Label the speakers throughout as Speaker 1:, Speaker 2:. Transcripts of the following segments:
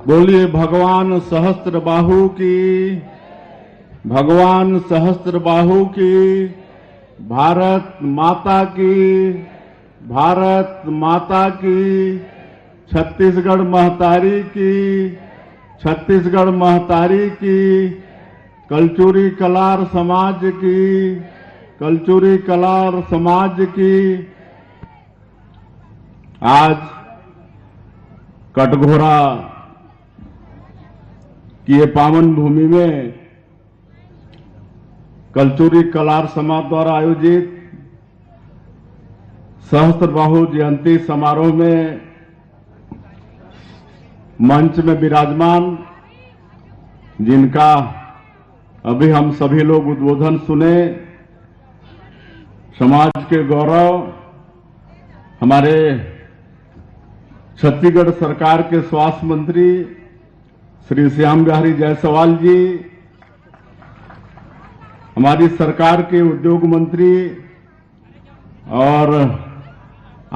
Speaker 1: बोलिए भगवान सहस्त्रबाहु की, भगवान सहस्त्रबाहु की, भारत माता की, भारत माता की, छत्तीसगढ़ महतारी की, छत्तीसगढ़ महतारी की, कलचुरी कलार समाज की, कलचुरी कलार समाज की। आज कटघोरा की ये पावन भूमि में कलचुरी कलार समाज द्वारा आयोजित सहस्त्रबाहु जयंती समारोह में मंच में विराजमान, जिनका अभी हम सभी लोग उद्बोधन सुने, समाज के गौरव हमारे छत्तीसगढ़ सरकार के स्वास्थ्य मंत्री श्री श्याम बिहारी जायसवाल जी, हमारी सरकार के उद्योग मंत्री और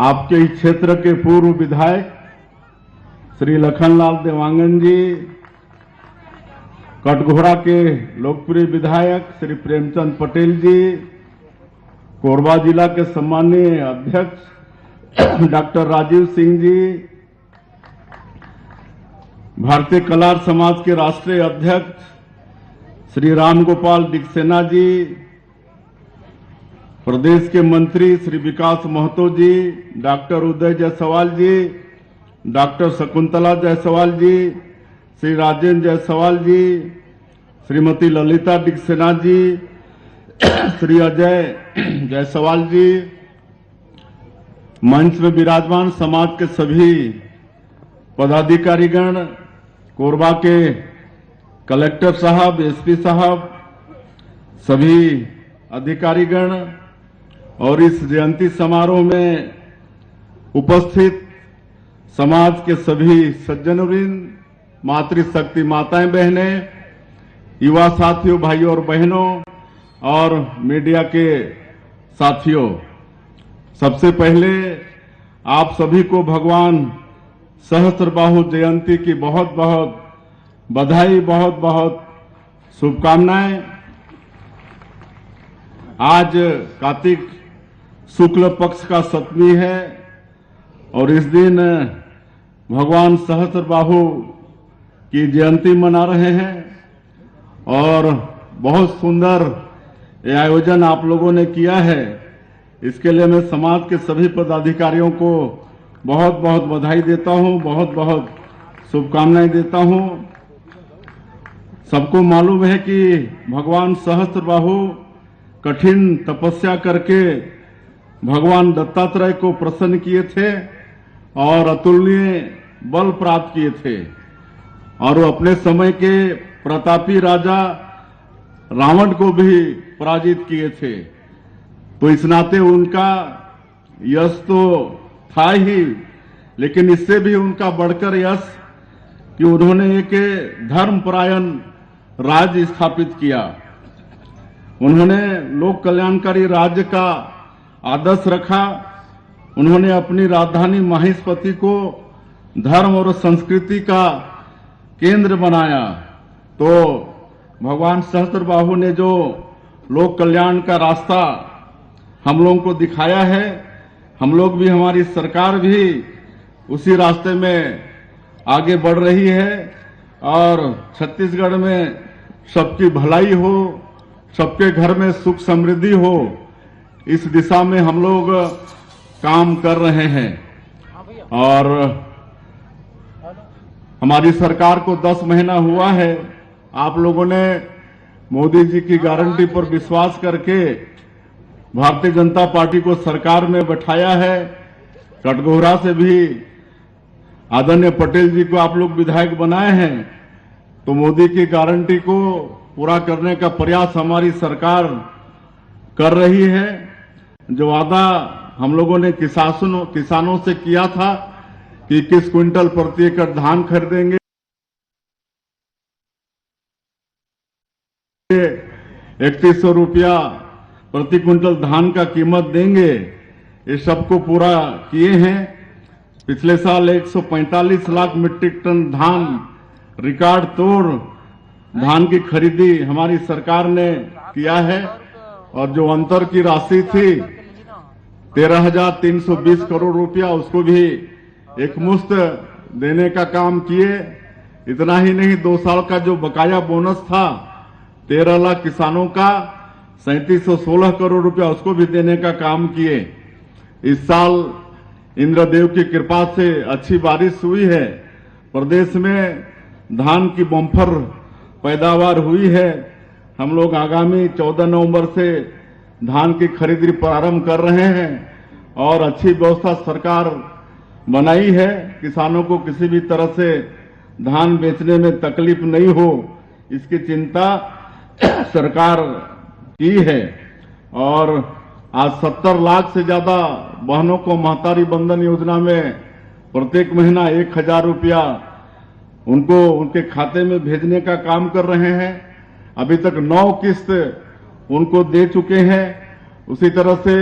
Speaker 1: आपके इस क्षेत्र के पूर्व विधायक श्री लखनलाल देवांगन जी, कटघोरा के लोकप्रिय विधायक श्री प्रेमचंद पटेल जी, कोरबा जिला के सम्माननीय अध्यक्ष डॉक्टर राजीव सिंह जी, भारतीय कलार समाज के राष्ट्रीय अध्यक्ष श्री रामगोपाल डिक्सेना जी, प्रदेश के मंत्री श्री विकास महतो जी, डॉक्टर उदय जायसवाल जी, डॉक्टर शकुंतला जायसवाल जी, श्री राजेंद्र जायसवाल जी, श्रीमती ललिता डिक्सेना जी, श्री अजय जायसवाल जी, मंच में विराजमान समाज के सभी पदाधिकारीगण, कोरबा के कलेक्टर साहब, एसपी साहब, सभी अधिकारीगण और इस जयंती समारोह में उपस्थित समाज के सभी सज्जनवृंद, मातृशक्ति माताएं बहनें, युवा साथियों, भाइयों और बहनों और मीडिया के साथियों, सबसे पहले आप सभी को भगवान सहस्त्रबाहु जयंती की बहुत बहुत बधाई, बहुत बहुत शुभकामनाएं। आज कार्तिक शुक्ल पक्ष का सप्तमी है और इस दिन भगवान सहस्त्रबाहु की जयंती मना रहे हैं और बहुत सुंदर ये आयोजन आप लोगों ने किया है। इसके लिए मैं समाज के सभी पदाधिकारियों को बहुत बहुत बधाई देता हूं, बहुत बहुत शुभकामनाएं देता हूं। सबको मालूम है कि भगवान सहस्त्रबाहु कठिन तपस्या करके भगवान दत्तात्रेय को प्रसन्न किए थे और अतुलनीय बल प्राप्त किए थे और वो अपने समय के प्रतापी राजा रावण को भी पराजित किए थे। तो इस नाते उनका यश तो था ही, लेकिन इससे भी उनका बढ़कर यश कि उन्होंने एक धर्मपरायण राज्य स्थापित किया। उन्होंने लोक कल्याणकारी राज्य का आदर्श रखा। उन्होंने अपनी राजधानी माहिष्मति को धर्म और संस्कृति का केंद्र बनाया। तो भगवान सहस्त्रबाहु ने जो लोक कल्याण का रास्ता हम लोगों को दिखाया है, हम लोग भी, हमारी सरकार भी उसी रास्ते में आगे बढ़ रही है और छत्तीसगढ़ में सबकी भलाई हो, सबके घर में सुख समृद्धि हो, इस दिशा में हम लोग काम कर रहे हैं। और हमारी सरकार को 10 महीना हुआ है। आप लोगों ने मोदी जी की गारंटी पर विश्वास करके भारतीय जनता पार्टी को सरकार में बैठाया है। कटघोरा से भी आदरणीय पटेल जी को आप लोग विधायक बनाए हैं, तो मोदी की गारंटी को पूरा करने का प्रयास हमारी सरकार कर रही है। जो वादा हम लोगों ने किसानों से किया था कि 21 क्विंटल प्रति एकड़ धान खरीदेंगे, 3100 रुपया प्रति क्विंटल धान का कीमत देंगे, ये सबको पूरा किए हैं। पिछले साल 145 लाख मीट्रिक टन धान रिकॉर्ड तोड़ धान की खरीदी हमारी सरकार ने किया है और जो अंतर की राशि थी 13,320 करोड़ रुपया उसको भी एकमुश्त देने का काम किए। इतना ही नहीं, 2 साल का जो बकाया बोनस था 13 लाख किसानों का 3716 करोड़ रुपया उसको भी देने का काम किए। इस साल इंद्रदेव की कृपा से अच्छी बारिश हुई है, प्रदेश में धान की बम्पर पैदावार हुई है। हम लोग आगामी 14 नवंबर से धान की खरीदी प्रारंभ कर रहे हैं और अच्छी व्यवस्था सरकार बनाई है, किसानों को किसी भी तरह से धान बेचने में तकलीफ नहीं हो इसकी चिंता सरकार की है। और आज 70 लाख से ज्यादा बहनों को महतारी बंधन योजना में प्रत्येक महीना 1,000 रुपया उनको उनके खाते में भेजने का काम कर रहे हैं। अभी तक 9 किस्त उनको दे चुके हैं। उसी तरह से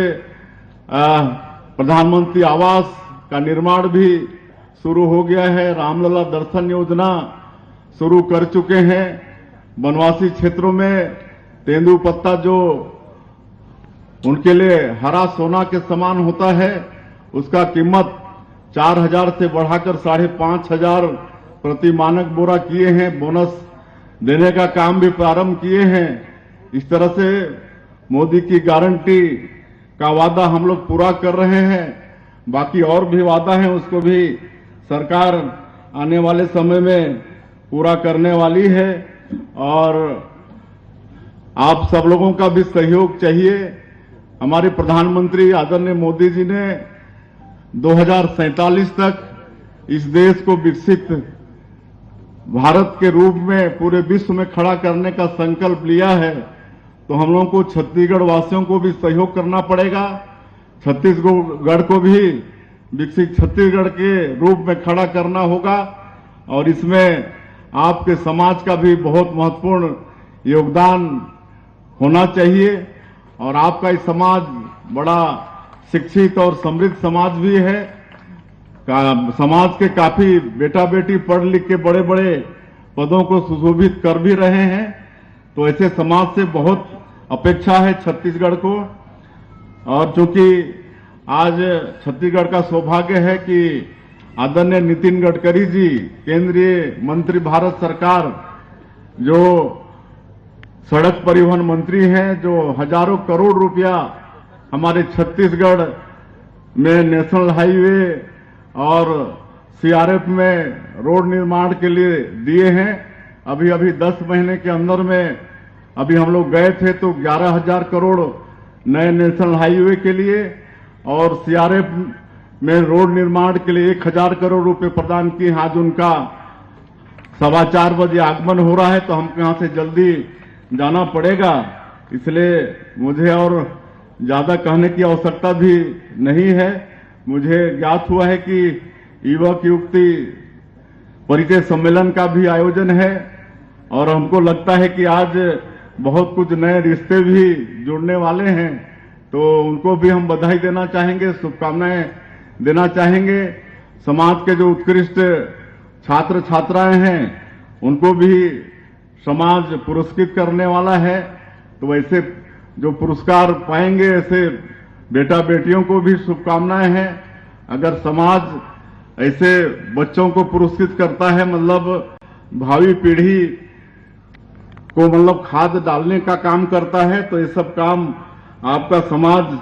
Speaker 1: प्रधानमंत्री आवास का निर्माण भी शुरू हो गया है। रामलला दर्शन योजना शुरू कर चुके हैं। वनवासी क्षेत्रों में तेंदुपत्ता जो उनके लिए हरा सोना के समान होता है उसका कीमत 4,000 से बढ़ाकर 5,500 प्रति मानक बोरा किए हैं। बोनस देने का काम भी प्रारंभ किए हैं। इस तरह से मोदी की गारंटी का वादा हम लोग पूरा कर रहे हैं। बाकी और भी वादा है उसको भी सरकार आने वाले समय में पूरा करने वाली है और आप सब लोगों का भी सहयोग चाहिए। हमारे प्रधानमंत्री आदरणीय मोदी जी ने 2047 तक इस देश को विकसित भारत के रूप में पूरे विश्व में खड़ा करने का संकल्प लिया है, तो हम लोगों को छत्तीसगढ़ वासियों को भी सहयोग करना पड़ेगा। छत्तीसगढ़ को भी विकसित छत्तीसगढ़ के रूप में खड़ा करना होगा और इसमें आपके समाज का भी बहुत महत्वपूर्ण योगदान होना चाहिए। और आपका ये समाज बड़ा शिक्षित और समृद्ध समाज भी है। समाज के काफी बेटा बेटी पढ़ लिख के बड़े बड़े पदों को सुशोभित कर भी रहे हैं, तो ऐसे समाज से बहुत अपेक्षा है छत्तीसगढ़ को। और चूंकि आज छत्तीसगढ़ का सौभाग्य है कि आदरणीय नितिन गडकरी जी केंद्रीय मंत्री भारत सरकार जो सड़क परिवहन मंत्री हैं, जो हजारों करोड़ रुपया हमारे छत्तीसगढ़ में नेशनल हाईवे और सीआरएफ में रोड निर्माण के लिए दिए हैं। अभी 10 महीने के अंदर में अभी हम लोग गए थे तो 11,000 करोड़ नए नेशनल हाईवे के लिए और सीआरएफ में रोड निर्माण के लिए 1,000 करोड़ रुपए प्रदान किए। आज उनका 4:15 बजे आगमन हो रहा है तो हमको यहां से जल्दी जाना पड़ेगा, इसलिए मुझे और ज्यादा कहने की आवश्यकता भी नहीं है। मुझे ज्ञात हुआ है कि युवक युवती परिचय सम्मेलन का भी आयोजन है और हमको लगता है कि आज बहुत कुछ नए रिश्ते भी जुड़ने वाले हैं, तो उनको भी हम बधाई देना चाहेंगे, शुभकामनाएं देना चाहेंगे। समाज के जो उत्कृष्ट छात्र छात्राएं हैं उनको भी समाज पुरस्कृत करने वाला है, तो वैसे जो पुरस्कार पाएंगे ऐसे बेटा बेटियों को भी शुभकामनाएं हैं। अगर समाज ऐसे बच्चों को पुरस्कृत करता है मतलब भावी पीढ़ी को मतलब खाद डालने का काम करता है, तो ये सब काम आपका समाज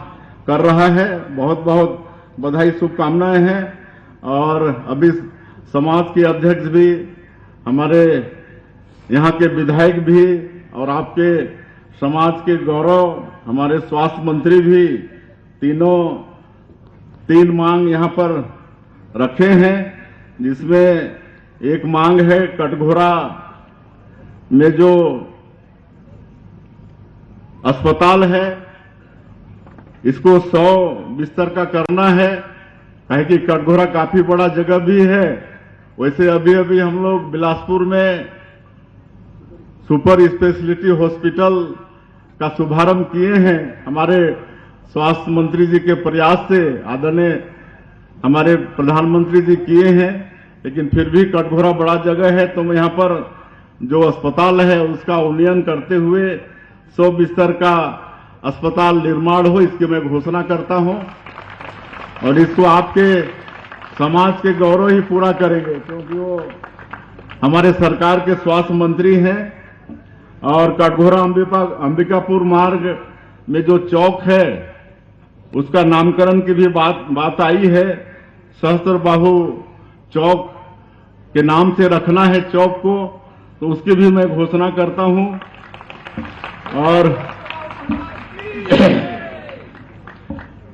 Speaker 1: कर रहा है। बहुत बहुत बधाई शुभकामनाएं हैं। और अभी समाज के अध्यक्ष भी, हमारे यहाँ के विधायक भी और आपके समाज के गौरव हमारे स्वास्थ्य मंत्री भी तीन मांग यहाँ पर रखे हैं, जिसमें एक मांग है कटघोरा में जो अस्पताल है इसको 100 बिस्तर का करना है। कहे कि कटघोरा काफी बड़ा जगह भी है। वैसे अभी अभी हम लोग बिलासपुर में सुपर स्पेशलिटी हॉस्पिटल का शुभारंभ किए हैं। हमारे स्वास्थ्य मंत्री जी के प्रयास से आदरणीय हमारे प्रधानमंत्री जी किए हैं। लेकिन फिर भी कटघोरा बड़ा जगह है, तो मैं यहाँ पर जो अस्पताल है उसका उन्नयन करते हुए 100 बिस्तर का अस्पताल निर्माण हो, इसकी मैं घोषणा करता हूं। और इसको आपके समाज के गौरव ही पूरा करेंगे, क्योंकि वो हमारे सरकार के स्वास्थ्य मंत्री हैं। और कटघोरा अंबिकापुर मार्ग में जो चौक है उसका नामकरण की भी बात आई है। सहस्त्रबाहु चौक के नाम से रखना है चौक को, तो उसकी भी मैं घोषणा करता हूं।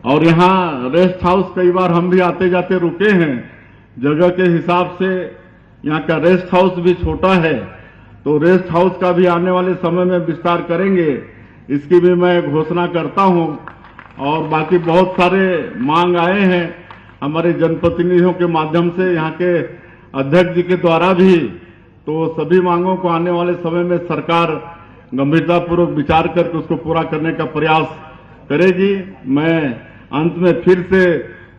Speaker 1: और यहां रेस्ट हाउस कई बार हम भी आते जाते रुके हैं, जगह के हिसाब से यहां का रेस्ट हाउस भी छोटा है, तो रेस्ट हाउस का भी आने वाले समय में विस्तार करेंगे, इसकी भी मैं घोषणा करता हूं। और बाकी बहुत सारे मांग आए हैं हमारे जनप्रतिनिधियों के माध्यम से, यहाँ के अध्यक्ष जी के द्वारा भी, तो सभी मांगों को आने वाले समय में सरकार गंभीरतापूर्वक विचार करके उसको पूरा करने का प्रयास करेगी। मैं अंत में फिर से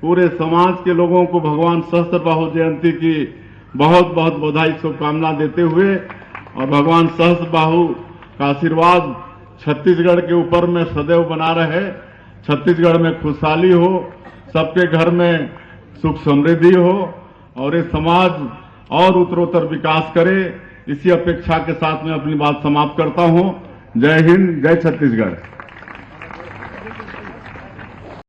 Speaker 1: पूरे समाज के लोगों को भगवान सहस्त्रबाहु जयंती की बहुत बहुत बधाई शुभकामना देते हुए, और भगवान सहस्त्रबाहु का आशीर्वाद छत्तीसगढ़ के ऊपर में सदैव बना रहे, छत्तीसगढ़ में खुशहाली हो, सबके घर में सुख समृद्धि हो, और ये समाज और उत्तरोत्तर विकास करे, इसी अपेक्षा के साथ मैं अपनी बात समाप्त करता हूं। जय हिंद, जय छत्तीसगढ़।